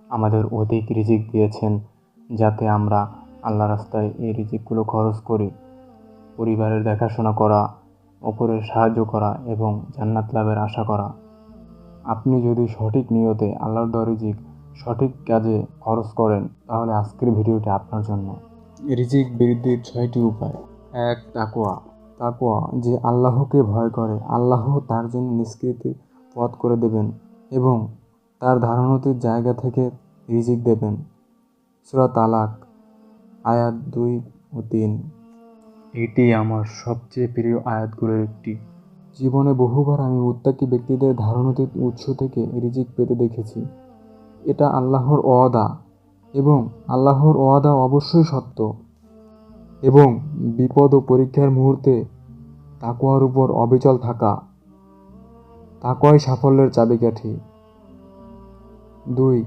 আমাদের অধিক রিজিক দিয়েছেন, যাতে আমরা আল্লাহ রাস্তায় এই রিজিকগুলো খরচ করি পরিবারের দেখাশোনা করা, অপরের সাহায্য করা এবং জান্নাত লাভের আশা করা। আপনি যদি সঠিক নিয়তে আল্লাহর দেওয়া রিজিক সঠিক কাজে খরচ করেন, তাহলে আজকের ভিডিওটি আপনার জন্য। রিজিক বৃদ্ধির 6টি উপায়। 1. তাকওয়া। তাকওয়া, যে আল্লাহকে ভয় করে, আল্লাহ তার জন্য নিষ্কৃতির পথ করে দেবেন এবং তার ধারণাতির জায়গা থেকে রিজিক দেবেন। সূরা তালাক আয়াত 2 ও 3। এটি আমার সবচেয়ে প্রিয় আয়াতগুলোর একটি। জীবনে বহুবার আমি মুত্তাকি ব্যক্তিদের ধারণাতীত উৎস থেকে রিজিক পেতে দেখেছি। এটা আল্লাহর ওয়াদা এবং আল্লাহর ওয়াদা অবশ্যই সত্য। এবং বিপদ ও পরীক্ষার মুহূর্তে তাকওয়ার উপর অবিচল থাকা, তাকওয়াই সাফল্যের চাবিকাঠি। 2.